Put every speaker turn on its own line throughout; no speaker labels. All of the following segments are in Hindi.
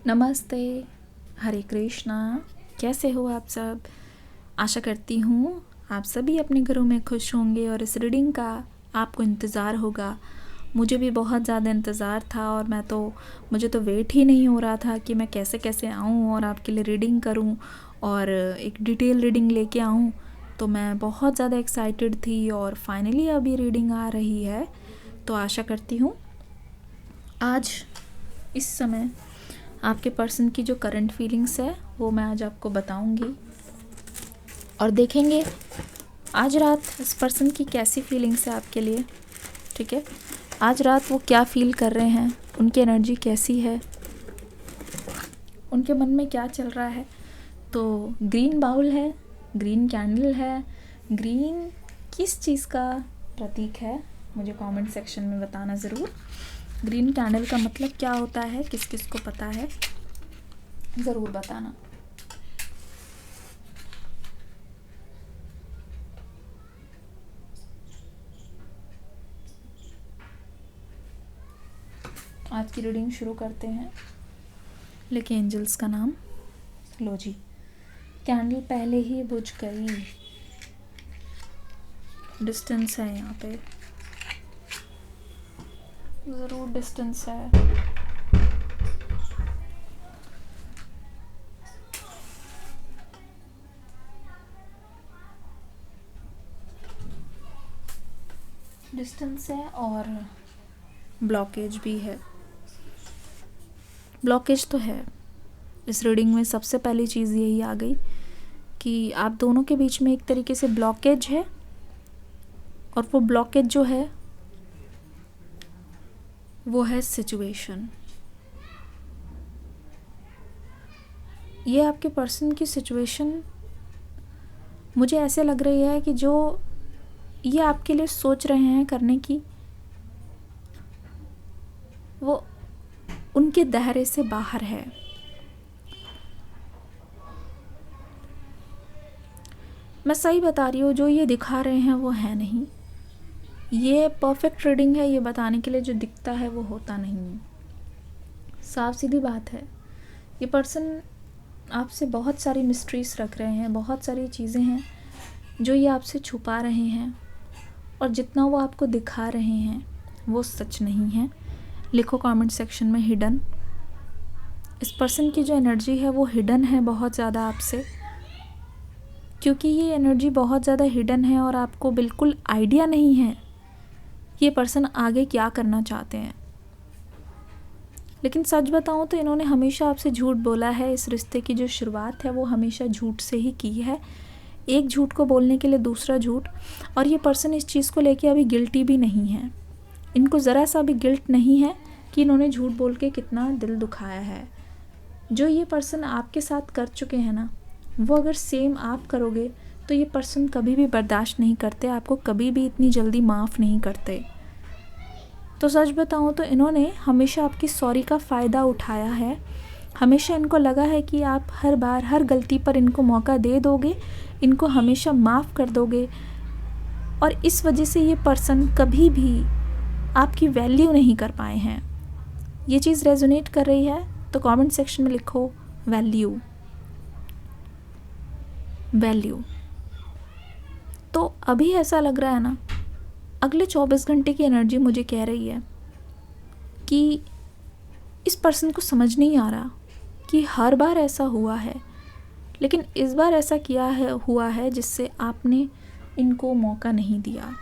नमस्ते, हरे कृष्णा। कैसे हो आप सब? आशा करती हूँ आप सभी अपने घरों में खुश होंगे और इस रीडिंग का आपको इंतज़ार होगा। मुझे भी बहुत ज़्यादा इंतज़ार था और मुझे तो वेट ही नहीं हो रहा था कि मैं कैसे कैसे आऊँ और आपके लिए रीडिंग करूँ और एक डिटेल रीडिंग लेके आऊँ। तो मैं बहुत ज़्यादा एक्साइटेड थी और फाइनली अभी रीडिंग आ रही है। तो आशा करती हूँ आज इस समय आपके पर्सन की जो करंट फीलिंग्स है वो मैं आज आपको बताऊंगी और देखेंगे आज रात इस पर्सन की कैसी फीलिंग्स है आपके लिए। ठीक है, आज रात वो क्या फील कर रहे हैं, उनकी एनर्जी कैसी है, उनके मन में क्या चल रहा है। तो ग्रीन बाउल है, ग्रीन कैंडल है। ग्रीन किस चीज़ का प्रतीक है मुझे कमेंट सेक्शन में बताना ज़रूर। ग्रीन कैंडल का मतलब क्या होता है, किस किस को पता है ज़रूर बताना। आज की रीडिंग शुरू करते हैं। लेकिन एंजल्स का नाम लो जी, कैंडल पहले ही बुझ गई। डिस्टेंस है यहाँ पे, ज़रूर डिस्टेंस है। डिस्टेंस है और ब्लॉकेज भी है। ब्लॉकेज तो है इस रीडिंग में। सबसे पहली चीज़ यही आ गई कि आप दोनों के बीच में एक तरीके से ब्लॉकेज है और वो ब्लॉकेज जो है वो है सिचुएशन। ये आपके पर्सन की सिचुएशन मुझे ऐसे लग रही है कि जो ये आपके लिए सोच रहे हैं करने की वो उनके दायरे से बाहर है। मैं सही बता रही हूँ, जो ये दिखा रहे हैं वो है नहीं। ये परफेक्ट रीडिंग है, ये बताने के लिए जो दिखता है वो होता नहीं। साफ सीधी बात है, ये पर्सन आपसे बहुत सारी मिस्ट्रीज रख रहे हैं, बहुत सारी चीज़ें हैं जो ये आपसे छुपा रहे हैं और जितना वो आपको दिखा रहे हैं वो सच नहीं है। लिखो कमेंट सेक्शन में हिडन। इस पर्सन की जो एनर्जी है वो हिडन है बहुत ज़्यादा आपसे, क्योंकि ये एनर्जी बहुत ज़्यादा हिडन है और आपको बिल्कुल आइडिया नहीं है ये पर्सन आगे क्या करना चाहते हैं। लेकिन सच बताऊं तो इन्होंने हमेशा आपसे झूठ बोला है। इस रिश्ते की जो शुरुआत है वो हमेशा झूठ से ही की है, एक झूठ को बोलने के लिए दूसरा झूठ। और ये पर्सन इस चीज़ को लेके अभी गिल्टी भी नहीं है, इनको ज़रा सा भी गिल्ट नहीं है कि इन्होंने झूठ बोल के कितना दिल दुखाया है। जो ये पर्सन आपके साथ कर चुके हैं ना, वो अगर सेम आप करोगे तो ये पर्सन कभी भी बर्दाश्त नहीं करते, आपको कभी भी इतनी जल्दी माफ़ नहीं करते। तो सच बताऊँ तो इन्होंने हमेशा आपकी सॉरी का फ़ायदा उठाया है। हमेशा इनको लगा है कि आप हर बार हर गलती पर इनको मौका दे दोगे, इनको हमेशा माफ़ कर दोगे और इस वजह से ये पर्सन कभी भी आपकी वैल्यू नहीं कर पाए हैं। ये चीज़ रेजोनेट कर रही है तो कमेंट सेक्शन में लिखो वैल्यू। वैल्यू तो अभी ऐसा लग रहा है ना, अगले 24 घंटे की एनर्जी मुझे कह रही है कि इस पर्सन को समझ नहीं आ रहा कि हर बार ऐसा हुआ है, लेकिन इस बार ऐसा हुआ है जिससे आपने इनको मौका नहीं दिया।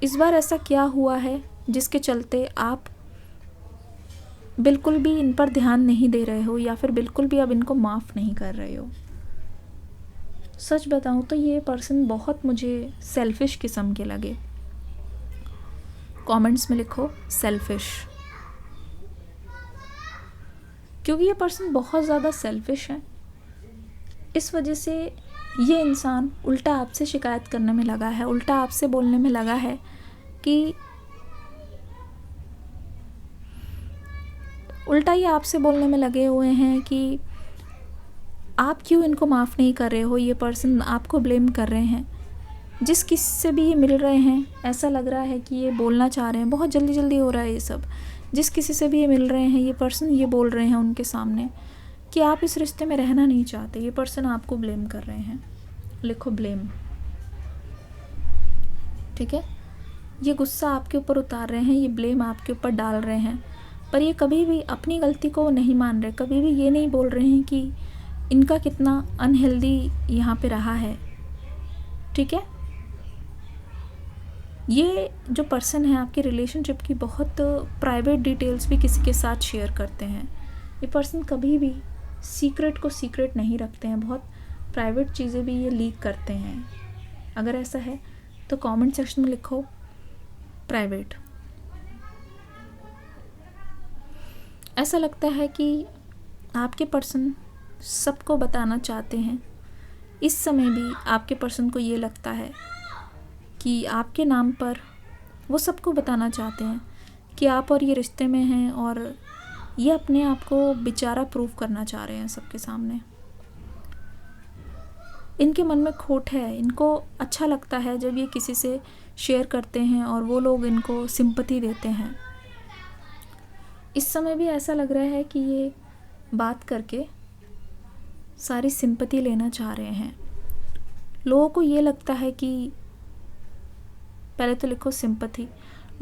इस बार ऐसा क्या हुआ है जिसके चलते आप बिल्कुल भी इन पर ध्यान नहीं दे रहे हो या फिर बिल्कुल भी अब इनको माफ़ नहीं कर रहे हो। सच बताऊं तो ये पर्सन बहुत मुझे सेल्फिश किस्म के लगे। कमेंट्स में लिखो सेल्फिश, क्योंकि ये पर्सन बहुत ज़्यादा सेल्फिश है। इस वजह से ये इंसान उल्टा आपसे शिकायत करने में लगा है, उल्टा आपसे बोलने में लगा है कि उल्टा ये आपसे बोलने में लगे हुए हैं कि आप क्यों इनको माफ़ नहीं कर रहे हो। ये पर्सन आपको ब्लेम कर रहे हैं। जिस किसी से भी ये मिल रहे हैं ऐसा लग रहा है कि ये बोलना चाह रहे हैं, बहुत जल्दी जल्दी हो रहा है ये सब। जिस किसी से भी ये मिल रहे हैं, ये पर्सन ये बोल रहे हैं उनके सामने कि आप इस रिश्ते में रहना नहीं चाहते। ये पर्सन आपको ब्लेम कर रहे हैं, लिखो ब्लेम, ठीक है। ये गुस्सा आपके ऊपर उतार रहे हैं, ये ब्लेम आपके ऊपर डाल रहे हैं, पर ये कभी भी अपनी गलती को नहीं मान रहे, कभी भी ये नहीं बोल रहे हैं कि इनका कितना अनहेल्दी यहाँ पे रहा है, ठीक है। ये जो पर्सन है आपके रिलेशनशिप की बहुत प्राइवेट डिटेल्स भी किसी के साथ शेयर करते हैं। ये पर्सन कभी भी सीक्रेट को सीक्रेट नहीं रखते हैं, बहुत प्राइवेट चीज़ें भी ये लीक करते हैं। अगर ऐसा है तो कमेंट सेक्शन में लिखो प्राइवेट। ऐसा लगता है कि आपके पर्सन सबको बताना चाहते हैं। इस समय भी आपके पर्सन को ये लगता है कि आपके नाम पर वो सबको बताना चाहते हैं कि आप और ये रिश्ते में हैं, और ये अपने आप को बेचारा प्रूव करना चाह रहे हैं सबके सामने। इनके मन में खोट है, इनको अच्छा लगता है जब ये किसी से शेयर करते हैं और वो लोग इनको सिंपैथी देते हैं। इस समय भी ऐसा लग रहा है कि ये बात करके सारी सिंपैथी लेना चाह रहे हैं। लोगों को ये लगता है कि, पहले तो लिखो सिंपैथी,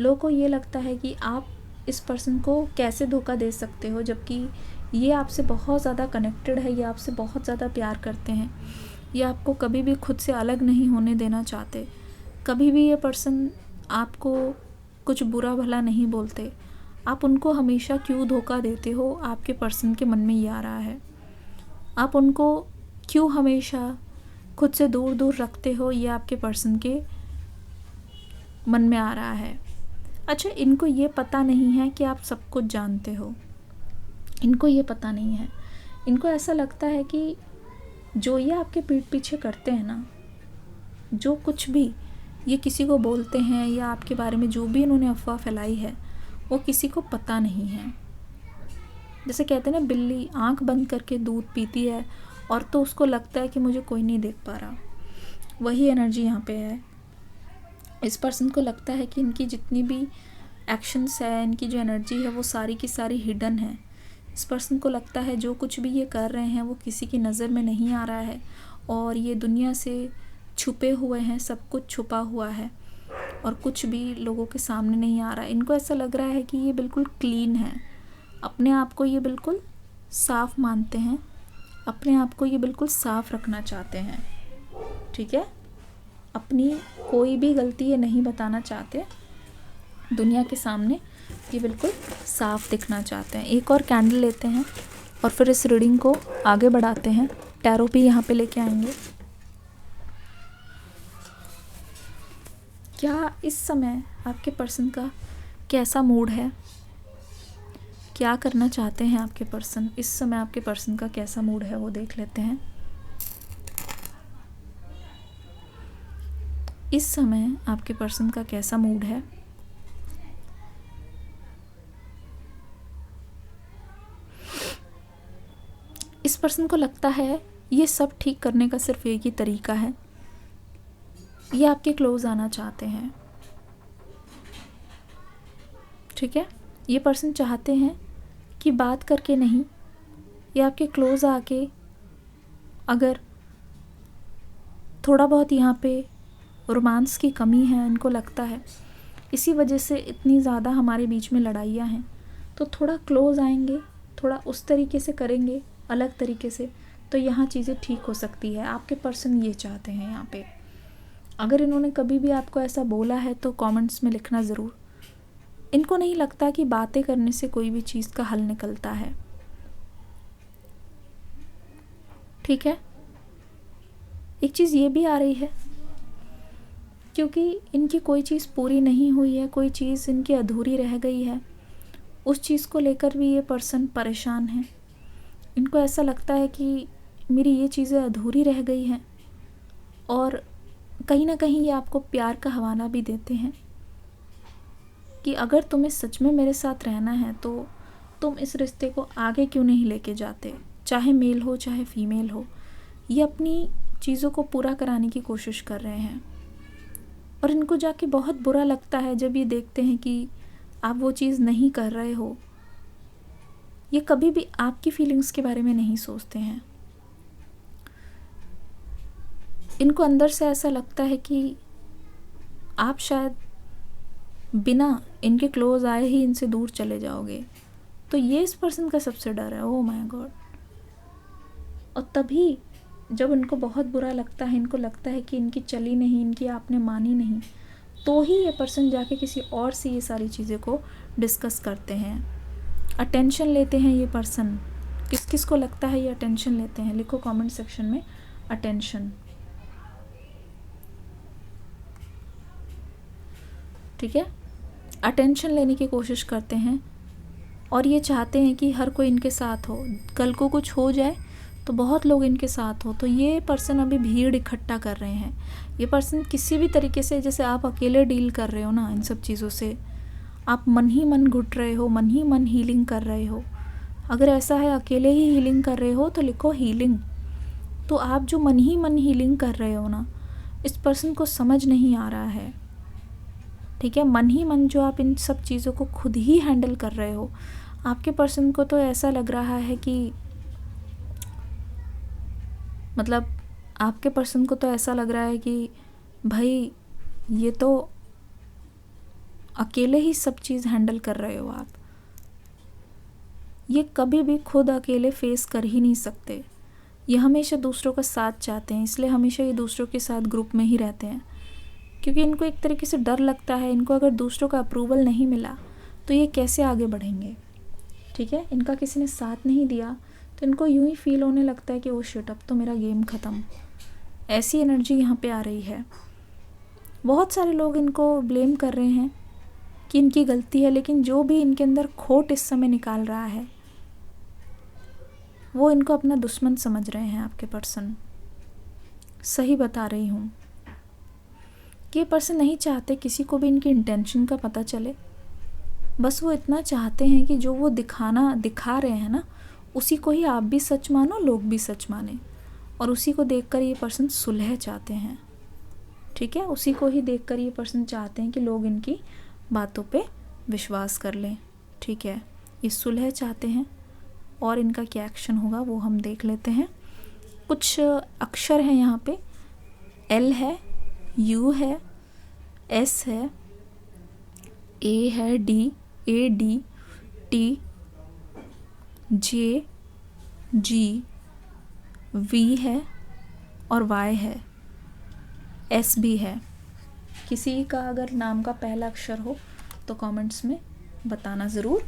लोगों को ये लगता है कि आप इस पर्सन को कैसे धोखा दे सकते हो, जबकि ये आपसे बहुत ज़्यादा कनेक्टेड है, ये आपसे बहुत ज़्यादा प्यार करते हैं, ये आपको कभी भी खुद से अलग नहीं होने देना चाहते। कभी भी ये पर्सन आपको कुछ बुरा भला नहीं बोलते। आप उनको हमेशा क्यों धोखा देते हो, आपके पर्सन के मन में ये आ रहा है। आप उनको क्यों हमेशा खुद से दूर दूर रखते हो, ये आपके पर्सन के मन में आ रहा है। अच्छा, इनको ये पता नहीं है कि आप सब कुछ जानते हो, इनको ये पता नहीं है। इनको ऐसा लगता है कि जो ये आपके पीठ पीछे करते हैं ना, जो कुछ भी ये किसी को बोलते हैं या आपके बारे में जो भी इन्होंने अफवाह फैलाई है, वो किसी को पता नहीं है। जैसे कहते हैं ना, बिल्ली आंख बंद करके दूध पीती है और तो उसको लगता है कि मुझे कोई नहीं देख पा रहा, वही एनर्जी यहाँ पे है। इस पर्सन को लगता है कि इनकी जितनी भी एक्शंस है, इनकी जो एनर्जी है, वो सारी की सारी हिडन है। इस पर्सन को लगता है जो कुछ भी ये कर रहे हैं वो किसी की नज़र में नहीं आ रहा है, और ये दुनिया से छुपे हुए हैं, सब कुछ छुपा हुआ है और कुछ भी लोगों के सामने नहीं आ रहा है। इनको ऐसा लग रहा है कि ये बिल्कुल क्लीन है, अपने आप को ये बिल्कुल साफ़ मानते हैं, अपने आप को ये बिल्कुल साफ़ रखना चाहते हैं, ठीक है। अपनी कोई भी गलती ये नहीं बताना चाहते दुनिया के सामने, ये बिल्कुल साफ दिखना चाहते हैं। एक और कैंडल लेते हैं और फिर इस रीडिंग को आगे बढ़ाते हैं। टैरो भी यहाँ पे लेके आएंगे। क्या इस समय आपके पर्सन का कैसा मूड है, क्या करना चाहते हैं आपके पर्सन, इस समय आपके पर्सन का कैसा मूड है वो देख लेते हैं। इस समय आपके पर्सन का कैसा मूड है। इस पर्सन को लगता है ये सब ठीक करने का सिर्फ एक ही तरीका है, ये आपके क्लोज आना चाहते हैं, ठीक है। ये पर्सन चाहते हैं कि बात करके नहीं, ये आपके क्लोज आके, अगर थोड़ा बहुत यहाँ पे रोमांस की कमी है, इनको लगता है इसी वजह से इतनी ज़्यादा हमारे बीच में लड़ाइयाँ हैं, तो थोड़ा क्लोज आएंगे, थोड़ा उस तरीके से करेंगे, अलग तरीके से, तो यहाँ चीज़ें ठीक हो सकती है। आपके पर्सन ये चाहते हैं यहाँ पे। अगर इन्होंने कभी भी आपको ऐसा बोला है तो कमेंट्स में लिखना ज़रूर। इनको नहीं लगता कि बातें करने से कोई भी चीज़ का हल निकलता है, ठीक है। एक चीज़ ये भी आ रही है, क्योंकि इनकी कोई चीज़ पूरी नहीं हुई है, कोई चीज़ इनकी अधूरी रह गई है, उस चीज़ को लेकर भी ये पर्सन परेशान है। इनको ऐसा लगता है कि मेरी ये चीज़ें अधूरी रह गई हैं, और कहीं ना कहीं ये आपको प्यार का हवाला भी देते हैं कि अगर तुम्हें सच में मेरे साथ रहना है तो तुम इस रिश्ते को आगे क्यों नहीं लेके जाते, चाहे मेल हो चाहे फीमेल हो। ये अपनी चीज़ों को पूरा कराने की कोशिश कर रहे हैं, और इनको जाके बहुत बुरा लगता है जब ये देखते हैं कि आप वो चीज़ नहीं कर रहे हो, ये कभी भी आपकी फीलिंग्स के बारे में नहीं सोचते हैं। इनको अंदर से ऐसा लगता है कि आप शायद बिना इनके क्लोज आए ही इनसे दूर चले जाओगे। तो ये इस पर्सन का सबसे डर है। Oh my God. और तभी जब उनको बहुत बुरा लगता है, इनको लगता है कि इनकी चली नहीं, इनकी आपने मानी नहीं, तो ही ये पर्सन जाके किसी और से ये सारी चीज़ें को डिस्कस करते हैं, अटेंशन लेते हैं। ये पर्सन किस किस को लगता है ये अटेंशन लेते हैं? लिखो कमेंट सेक्शन में अटेंशन। ठीक है, अटेंशन लेने की कोशिश करते हैं और ये चाहते हैं कि हर कोई इनके साथ हो। कल को कुछ हो जाए तो बहुत लोग इनके साथ हो। तो ये पर्सन अभी भीड़ इकट्ठा कर रहे हैं। ये पर्सन किसी भी तरीके से, जैसे आप अकेले डील कर रहे हो ना इन सब चीज़ों से, आप मन ही मन घुट रहे हो, मन ही मन हीलिंग कर रहे हो। अगर ऐसा है अकेले ही हीलिंग कर रहे हो तो लिखो हीलिंग। तो आप जो मन ही मन हीलिंग कर रहे हो ना, इस पर्सन को समझ नहीं आ रहा है। ठीक है, मन ही मन जो आप इन सब चीज़ों को खुद ही हैंडल कर रहे हो, आपके पर्सन को तो ऐसा लग रहा है कि मतलब आपके पर्सन को तो ऐसा लग रहा है कि भाई ये तो अकेले ही सब चीज़ हैंडल कर रहे हो आप। ये कभी भी खुद अकेले फेस कर ही नहीं सकते। ये हमेशा दूसरों का साथ चाहते हैं, इसलिए हमेशा ये दूसरों के साथ ग्रुप में ही रहते हैं, क्योंकि इनको एक तरीके से डर लगता है। इनको अगर दूसरों का अप्रूवल नहीं मिला तो ये कैसे आगे बढ़ेंगे। ठीक है, इनका किसी ने साथ नहीं दिया तो इनको यूं ही फील होने लगता है कि ओ शिट, अब तो मेरा गेम ख़त्म। ऐसी एनर्जी यहाँ पे आ रही है। बहुत सारे लोग इनको ब्लेम कर रहे हैं कि इनकी गलती है, लेकिन जो भी इनके अंदर खोट इस समय निकाल रहा है वो इनको अपना दुश्मन समझ रहे हैं आपके पर्सन। सही बता रही हूँ कि ये पर्सन नहीं चाहते किसी को भी इनकी इंटेंशन का पता चले। बस वो इतना चाहते हैं कि जो वो दिखा रहे हैं ना, उसी को ही आप भी सच मानो, लोग भी सच माने, और उसी को देखकर ये पर्सन सुलह चाहते हैं। ठीक है, उसी को ही देखकर ये पर्सन चाहते हैं कि लोग इनकी बातों पे विश्वास कर लें। ठीक है, ये सुलह चाहते हैं और इनका क्या एक्शन होगा वो हम देख लेते हैं। कुछ अक्षर हैं यहाँ पे, एल है, यू है, एस है, ए है, D, A D, T, J, G, V है और वाई है, एस भी है। किसी का अगर नाम का पहला अक्षर हो तो कमेंट्स में बताना ज़रूर।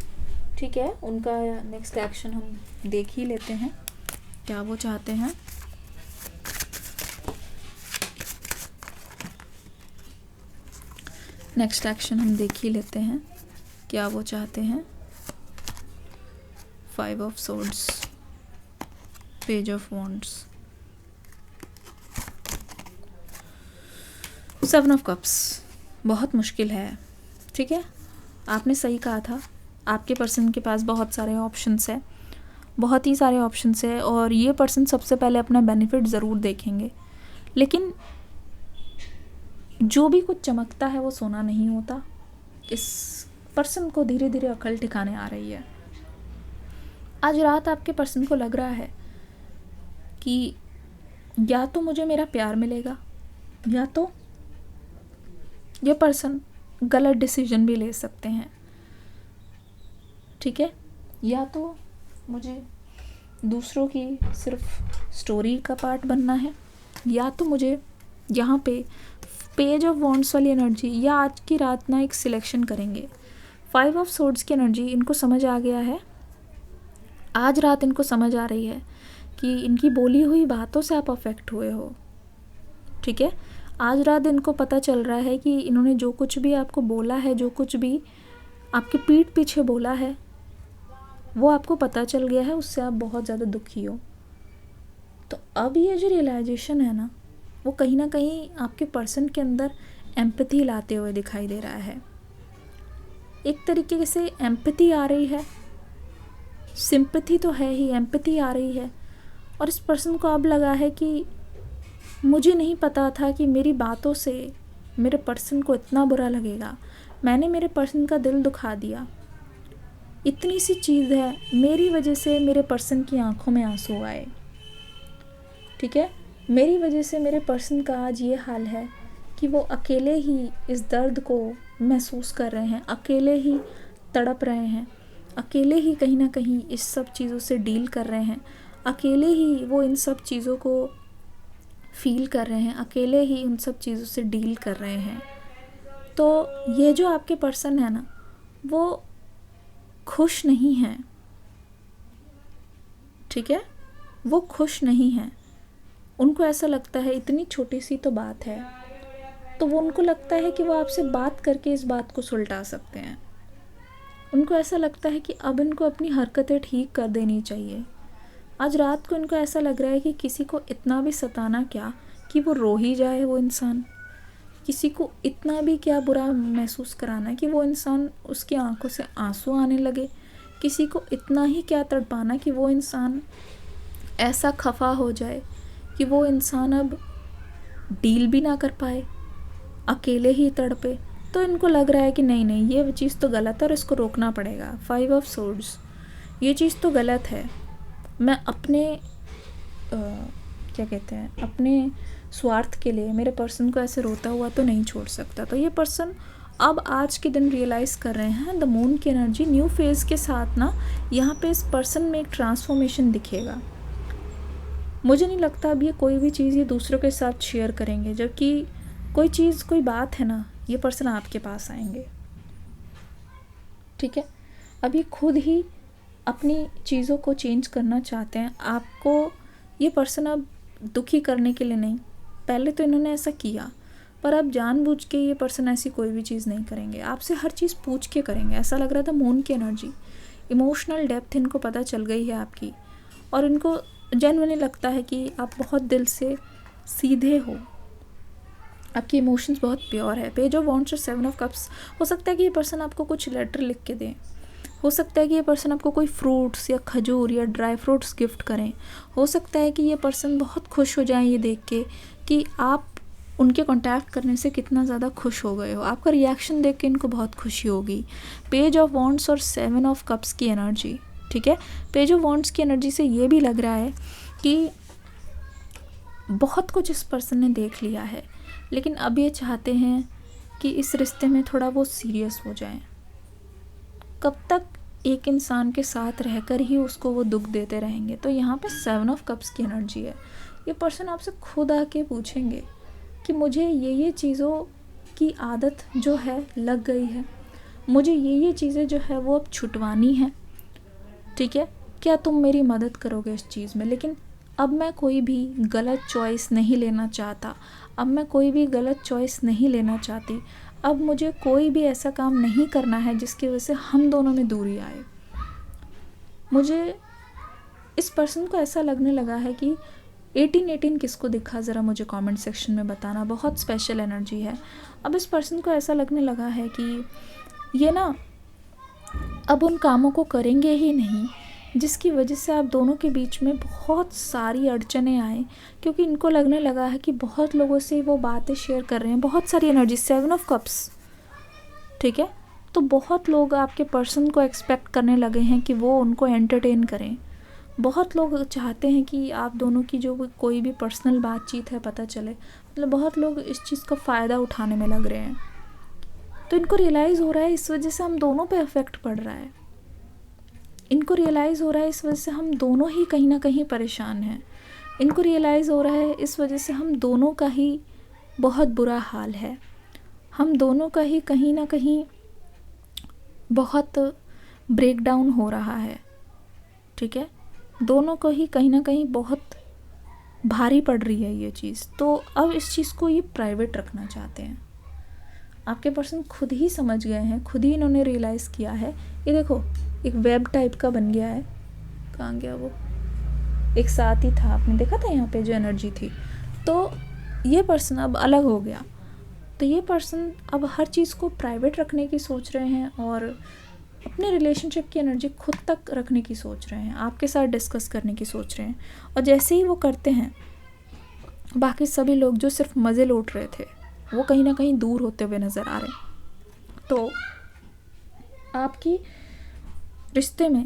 ठीक है, उनका नेक्स्ट एक्शन हम देख ही लेते हैं क्या वो चाहते हैं। नेक्स्ट एक्शन हम देख ही लेते हैं क्या वो चाहते हैं। 5 of swords, page of wands, 7 of cups. बहुत मुश्किल है। ठीक है, आपने सही कहा था, आपके पर्सन के पास बहुत सारे ऑप्शंस है, बहुत ही सारे ऑप्शंस है, और ये पर्सन सबसे पहले अपना बेनिफिट ज़रूर देखेंगे। लेकिन जो भी कुछ चमकता है वो सोना नहीं होता। इस पर्सन को धीरे धीरे अकल ठिकाने आ रही है। आज रात आपके पर्सन को लग रहा है कि या तो मुझे मेरा प्यार मिलेगा, या तो ये पर्सन गलत डिसीजन भी ले सकते हैं। ठीक है, या तो मुझे दूसरों की सिर्फ स्टोरी का पार्ट बनना है, या तो मुझे यहाँ पे पेज ऑफ वॉन्ड्स वाली एनर्जी, या आज की रात ना एक सिलेक्शन करेंगे। 5 ऑफ सोर्ड्स की एनर्जी इनको समझ आ गया है। आज रात इनको समझ आ रही है कि इनकी बोली हुई बातों से आप अफेक्ट हुए हो। ठीक है, आज रात इनको पता चल रहा है कि इन्होंने जो कुछ भी आपको बोला है, जो कुछ भी आपके पीठ पीछे बोला है, वो आपको पता चल गया है, उससे आप बहुत ज़्यादा दुखी हो। तो अब ये जो रियलाइजेशन है ना, वो कहीं ना कहीं आपके पर्सन के अंदर एम्पैथी लाते हुए दिखाई दे रहा है। एक तरीके से एम्पैथी आ रही है, सिंपैथी तो है ही, एम्पैथी आ रही है। और इस पर्सन को अब लगा है कि मुझे नहीं पता था कि मेरी बातों से मेरे पर्सन को इतना बुरा लगेगा, मैंने मेरे पर्सन का दिल दुखा दिया, इतनी सी चीज़ है, मेरी वजह से मेरे पर्सन की आंखों में आंसू आए, ठीक है, मेरी वजह से मेरे पर्सन का आज ये हाल है कि वो अकेले ही इस दर्द को महसूस कर रहे हैं, अकेले ही तड़प रहे हैं, अकेले ही कहीं ना कहीं इस सब चीज़ों से डील कर रहे हैं, अकेले ही वो इन सब चीज़ों को फील कर रहे हैं, अकेले ही उन सब चीज़ों से डील कर रहे हैं। तो ये जो आपके पर्सन है ना, वो खुश नहीं हैं, ठीक है, वो खुश नहीं हैं। उनको ऐसा लगता है इतनी छोटी सी तो बात है, तो वो उनको लगता है कि वो आपसे बात करके इस बात को सुलझा सकते हैं। उनको ऐसा लगता है कि अब इनको अपनी हरकतें ठीक कर देनी चाहिए। आज रात को इनको ऐसा लग रहा है कि किसी को इतना भी सताना क्या कि वो रो ही जाए, वो इंसान, किसी को इतना भी क्या बुरा महसूस कराना कि वो इंसान उसकी आंखों से आंसू आने लगे, किसी को इतना ही क्या तड़पाना कि वो इंसान ऐसा खफा हो जाए कि वो इंसान अब डील भी ना कर पाए, अकेले ही तड़पे। तो इनको लग रहा है कि नहीं नहीं, ये चीज़ तो गलत है और इसको रोकना पड़ेगा। 5 ऑफ सोर्ड्स, ये चीज़ तो गलत है, मैं अपने क्या कहते हैं, अपने स्वार्थ के लिए मेरे पर्सन को ऐसे रोता हुआ तो नहीं छोड़ सकता। तो ये पर्सन अब आज के दिन रियलाइज़ कर रहे हैं, द मून की एनर्जी न्यू फेज़ के साथ ना, यहाँ पे इस पर्सन में एक ट्रांसफॉर्मेशन दिखेगा। मुझे नहीं लगता अब ये कोई भी चीज़ ये दूसरों के साथ शेयर करेंगे, जबकि कोई चीज़ कोई बात है ना, ये पर्सन आपके पास आएंगे, ठीक है। अब ये खुद ही अपनी चीज़ों को चेंज करना चाहते हैं, आपको ये पर्सन अब दुखी करने के लिए नहीं, पहले तो इन्होंने ऐसा किया, पर अब जानबूझ के ये पर्सन ऐसी कोई भी चीज़ नहीं करेंगे, आपसे हर चीज़ पूछ के करेंगे। ऐसा लग रहा था मून की एनर्जी, इमोशनल डेप्थ इनको पता चल गई है आपकी, और इनको जेन्युइनली लगता है कि आप बहुत दिल से सीधे हो, आपकी इमोशंस बहुत प्योर है। पेज ऑफ वॉन्ड्स और 7 ऑफ कप्स, हो सकता है कि ये पर्सन आपको कुछ लेटर लिख के दें, हो सकता है कि ये पर्सन आपको कोई फ्रूट्स या खजूर या ड्राई फ्रूट्स गिफ्ट करें, हो सकता है कि ये पर्सन बहुत खुश हो जाएं ये देख के कि आप उनके कांटेक्ट करने से कितना ज़्यादा खुश हो गए हो, आपका रिएक्शन देख के इनको बहुत खुशी होगी। पेज ऑफ वॉन्ड्स और 7 ऑफ कप्स की एनर्जी, ठीक है, पेज ऑफ वॉन्ड्स की एनर्जी से ये भी लग रहा है कि बहुत कुछ इस पर्सन ने देख लिया है, लेकिन अब ये चाहते हैं कि इस रिश्ते में थोड़ा वो सीरियस हो जाएं। कब तक एक इंसान के साथ रहकर ही उसको वो दुख देते रहेंगे? तो यहाँ पे 7 ऑफ कप्स की एनर्जी है। ये पर्सन आपसे खुद आके पूछेंगे कि मुझे ये चीज़ों की आदत जो है लग गई है, मुझे ये चीज़ें जो है वो अब छुटवानी है, ठीक है, क्या तुम मेरी मदद करोगे इस चीज़ में? लेकिन अब मैं कोई भी गलत चॉइस नहीं लेना चाहता, अब मैं कोई भी गलत चॉइस नहीं लेना चाहती, अब मुझे कोई भी ऐसा काम नहीं करना है जिसकी वजह से हम दोनों में दूरी आए। मुझे इस पर्सन को ऐसा लगने लगा है कि 18 किसको दिखा, ज़रा मुझे कमेंट सेक्शन में बताना, बहुत स्पेशल एनर्जी है। अब इस पर्सन को ऐसा लगने लगा है कि ये ना अब उन कामों को करेंगे ही नहीं जिसकी वजह से आप दोनों के बीच में बहुत सारी अड़चनें आए, क्योंकि इनको लगने लगा है कि बहुत लोगों से वो बातें शेयर कर रहे हैं, बहुत सारी एनर्जी, 7 ऑफ कप्स, ठीक है, तो बहुत लोग आपके पर्सन को एक्सपेक्ट करने लगे हैं कि वो उनको एंटरटेन करें, बहुत लोग चाहते हैं कि आप दोनों की जो कोई भी पर्सनल बातचीत है पता चले, मतलब बहुत लोग इस चीज़ का फ़ायदा उठाने में लग रहे हैं। तो इनको रियलाइज़ हो रहा है इस वजह से हम दोनों पे इफ़ेक्ट पड़ रहा है, इनको रियलाइज़ हो रहा है इस वजह से हम दोनों ही कहीं ना कहीं परेशान हैं, इनको रियलाइज़ हो रहा है इस वजह से हम दोनों का ही बहुत बुरा हाल है, हम दोनों का ही कहीं ना कहीं बहुत ब्रेक डाउन हो रहा है, ठीक है, दोनों को ही कहीं ना कहीं बहुत भारी पड़ रही है ये चीज़। तो अब इस चीज़ को ये प्राइवेट रखना चाहते हैं। आपके पर्सन खुद ही समझ गए हैं, खुद ही इन्होंने रियलाइज़ किया है। ये देखो एक वेब टाइप का बन गया है, कहाँ गया वो, एक साथ ही था, आपने देखा था यहाँ पे जो एनर्जी थी। तो ये पर्सन अब अलग हो गया, तो ये पर्सन अब हर चीज़ को प्राइवेट रखने की सोच रहे हैं और अपने रिलेशनशिप की एनर्जी खुद तक रखने की सोच रहे हैं, आपके साथ डिस्कस करने की सोच रहे हैं। और जैसे ही वो करते हैं, बाकी सभी लोग जो सिर्फ मज़े लूट रहे थे वो कहीं ना कहीं दूर होते हुए नज़र आ रहे हैं। तो आपकी रिश्ते में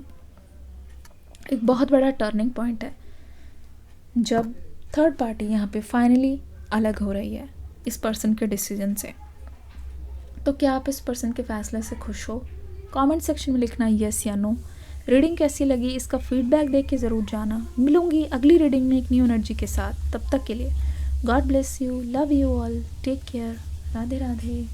एक बहुत बड़ा टर्निंग पॉइंट है जब थर्ड पार्टी यहाँ पे फाइनली अलग हो रही है इस पर्सन के डिसीजन से। तो क्या आप इस पर्सन के फैसले से खुश हो? कमेंट सेक्शन में लिखना यस या नो। रीडिंग कैसी लगी इसका फीडबैक देख के ज़रूर जाना। मिलूंगी अगली रीडिंग में एक न्यू एनर्जी के साथ। तब तक के लिए God bless you, love you all, take care, Radhe Radhe.